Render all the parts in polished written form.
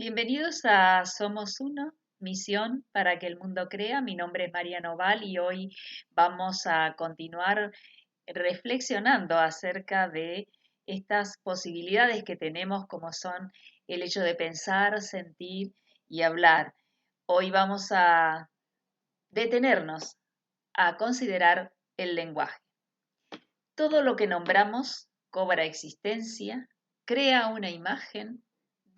Bienvenidos a Somos Uno, misión para que el mundo crea. Mi nombre es María Noval y hoy vamos a continuar reflexionando acerca de estas posibilidades que tenemos como son el hecho de pensar, sentir y hablar. Hoy vamos a detenernos a considerar el lenguaje. Todo lo que nombramos cobra existencia, crea una imagen,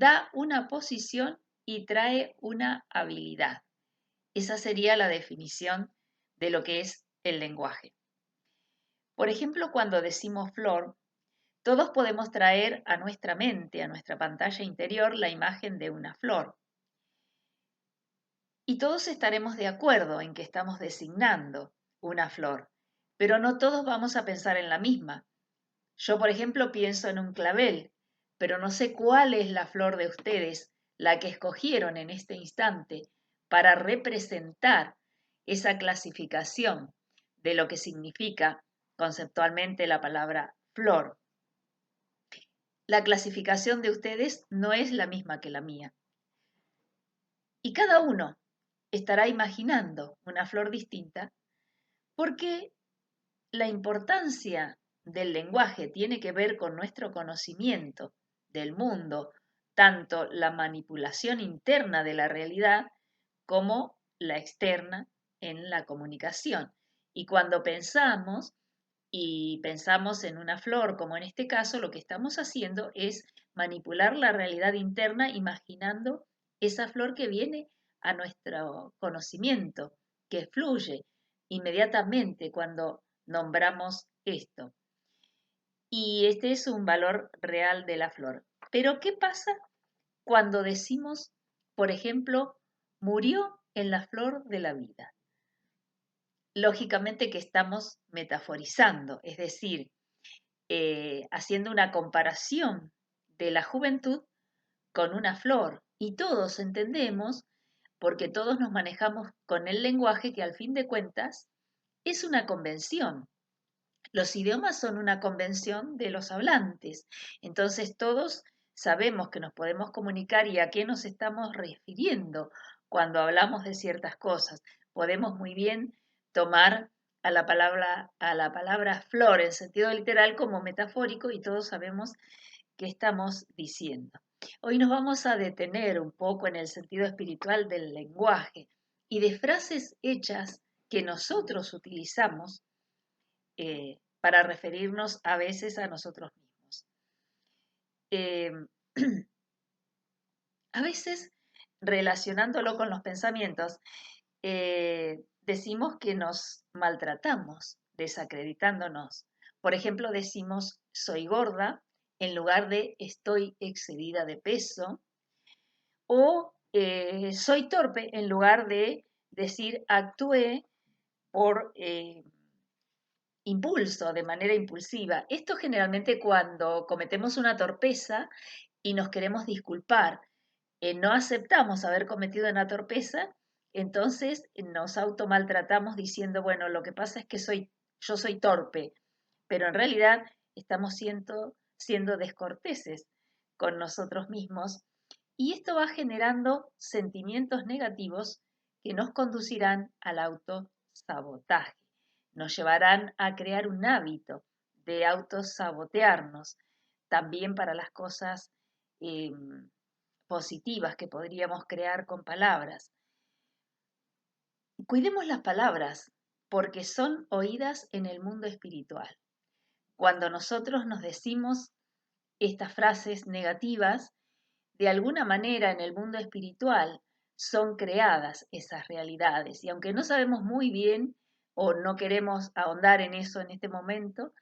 da una posición y trae una habilidad. Esa sería la definición de lo que es el lenguaje. Por ejemplo, cuando decimos flor, todos podemos traer a nuestra mente, a nuestra pantalla interior, la imagen de una flor. Y todos estaremos de acuerdo en que estamos designando una flor, pero no todos vamos a pensar en la misma. Yo, por ejemplo, pienso en un clavel, pero no sé cuál es la flor de ustedes, la que escogieron en este instante para representar esa clasificación de lo que significa conceptualmente la palabra flor. La clasificación de ustedes no es la misma que la mía. Y cada uno estará imaginando una flor distinta porque la importancia del lenguaje tiene que ver con nuestro conocimiento del mundo, tanto la manipulación interna de la realidad como la externa en la comunicación. Y cuando pensamos y pensamos en una flor, como en este caso, lo que estamos haciendo es manipular la realidad interna imaginando esa flor que viene a nuestro conocimiento, que fluye inmediatamente cuando nombramos esto. Y este es un valor real de la flor. Pero ¿qué pasa cuando decimos, por ejemplo, murió en la flor de la vida? Lógicamente que estamos metaforizando, es decir, haciendo una comparación de la juventud con una flor. Y todos entendemos, porque todos nos manejamos con el lenguaje que al fin de cuentas es una convención. Los idiomas son una convención de los hablantes. Entonces todos sabemos que nos podemos comunicar y a qué nos estamos refiriendo cuando hablamos de ciertas cosas. Podemos muy bien tomar a la palabra flor en sentido literal como metafórico y todos sabemos qué estamos diciendo. Hoy nos vamos a detener un poco en el sentido espiritual del lenguaje y de frases hechas que nosotros utilizamos para referirnos a veces a nosotros mismos. Eh, a veces, relacionándolo con los pensamientos, decimos que nos maltratamos, desacreditándonos. Por ejemplo, decimos soy gorda en lugar de estoy excedida de peso o soy torpe en lugar de decir actué por impulso, de manera impulsiva. Esto generalmente cuando cometemos una torpeza y nos queremos disculpar, no aceptamos haber cometido una torpeza, entonces nos automaltratamos diciendo, bueno, lo que pasa es que yo soy torpe, pero en realidad estamos siendo descorteses con nosotros mismos y esto va generando sentimientos negativos que nos conducirán al autosabotaje, nos llevarán a crear un hábito de autosabotearnos, también para las cosas eh, positivas que podríamos crear con palabras. Cuidemos las palabras porque son oídas en el mundo espiritual. Cuando nosotros nos decimos estas frases negativas, de alguna manera en el mundo espiritual son creadas esas realidades. Y aunque no sabemos muy bien o no queremos ahondar en eso en este momento,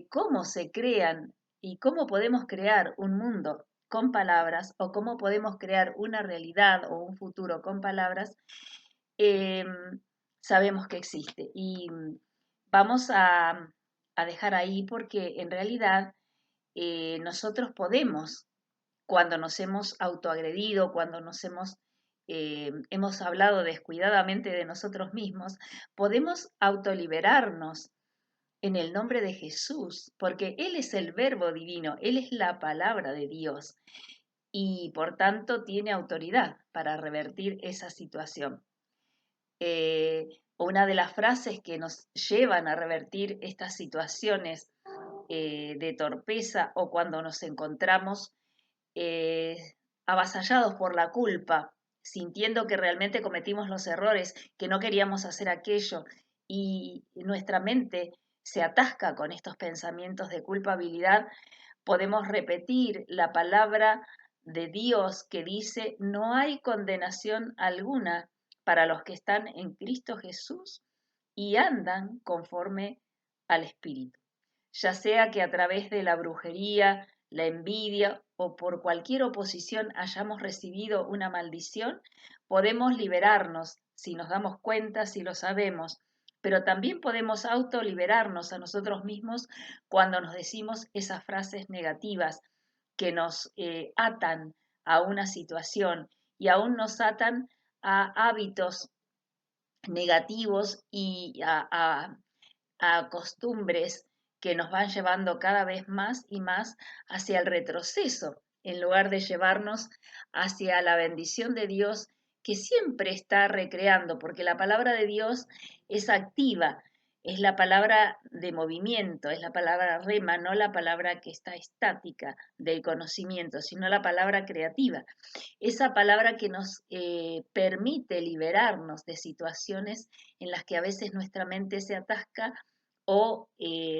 cómo se crean y cómo podemos crear un mundo con palabras o cómo podemos crear una realidad o un futuro con palabras, eh, sabemos que existe. Y vamos a dejar ahí porque en realidad nosotros podemos, cuando nos hemos autoagredido, cuando hemos hablado descuidadamente de nosotros mismos, podemos autoliberarnos en el nombre de Jesús, porque Él es el verbo divino, Él es la palabra de Dios. y por tanto tiene autoridad para revertir esa situación. Una de las frases que nos llevan a revertir estas situaciones de torpeza o cuando nos encontramos eh, avasallados por la culpa, sintiendo que realmente cometimos los errores, que no queríamos hacer aquello y nuestra mente se atasca con estos pensamientos de culpabilidad, podemos repetir la palabra de Dios que dice, no hay condenación alguna para los que están en Cristo Jesús y andan conforme al Espíritu. Ya sea que a través de la brujería, la envidia o por cualquier oposición hayamos recibido una maldición, podemos liberarnos si nos damos cuenta, si lo sabemos, pero también podemos autoliberarnos a nosotros mismos cuando nos decimos esas frases negativas que nos atan a una situación y aún nos atan a hábitos negativos y a costumbres que nos van llevando cada vez más y más hacia el retroceso, en lugar de llevarnos hacia la bendición de Dios que siempre está recreando, porque la palabra de Dios es activa, es la palabra de movimiento, es la palabra rema, no la palabra que está estática del conocimiento, sino la palabra creativa. Esa palabra que nos permite liberarnos de situaciones en las que a veces nuestra mente se atasca o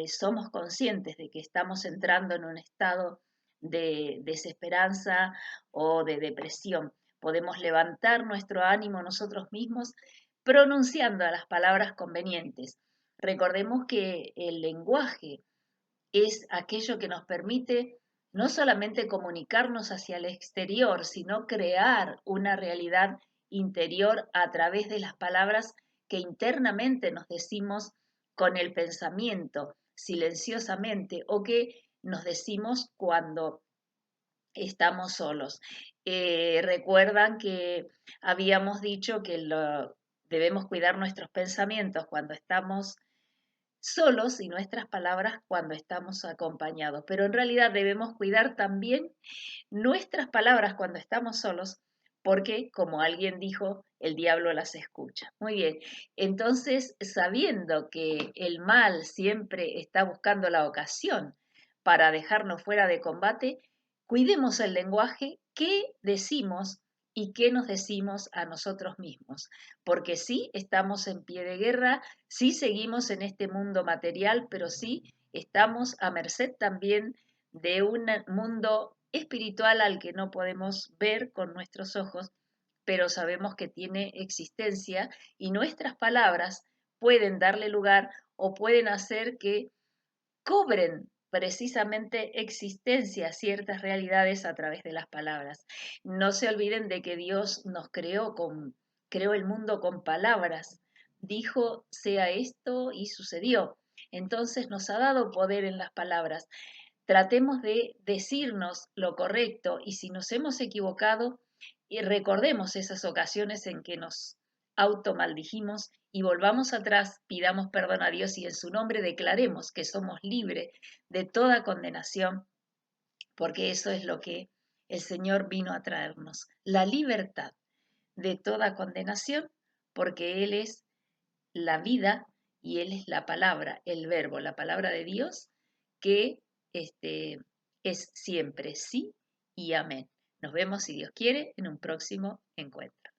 somos conscientes de que estamos entrando en un estado de desesperanza o de depresión. Podemos levantar nuestro ánimo nosotros mismos pronunciando las palabras convenientes. Recordemos que el lenguaje es aquello que nos permite no solamente comunicarnos hacia el exterior, sino crear una realidad interior a través de las palabras que internamente nos decimos con el pensamiento, silenciosamente, o que nos decimos cuando estamos solos. Recuerdan que habíamos dicho que debemos cuidar nuestros pensamientos cuando estamos solos y nuestras palabras cuando estamos acompañados, pero en realidad debemos cuidar también nuestras palabras cuando estamos solos, porque, como alguien dijo, el diablo las escucha. Muy bien, entonces, sabiendo que el mal siempre está buscando la ocasión para dejarnos fuera de combate, cuidemos el lenguaje que decimos y qué nos decimos a nosotros mismos, porque sí estamos en pie de guerra, sí seguimos en este mundo material, pero sí estamos a merced también de un mundo espiritual al que no podemos ver con nuestros ojos, pero sabemos que tiene existencia y nuestras palabras pueden darle lugar o pueden hacer que cobren precisamente existencia a ciertas realidades a través de las palabras. No se olviden de que Dios nos creó el mundo con palabras. Dijo, sea esto y sucedió. Entonces nos ha dado poder en las palabras. Tratemos de decirnos lo correcto y si nos hemos equivocado, y recordemos esas ocasiones en que nos automaldijimos y volvamos atrás, pidamos perdón a Dios y en su nombre declaremos que somos libres de toda condenación, porque eso es lo que el Señor vino a traernos, la libertad de toda condenación, porque Él es la vida y Él es la palabra, el verbo, la palabra de Dios, que es siempre sí y amén. Nos vemos, si Dios quiere, en un próximo encuentro.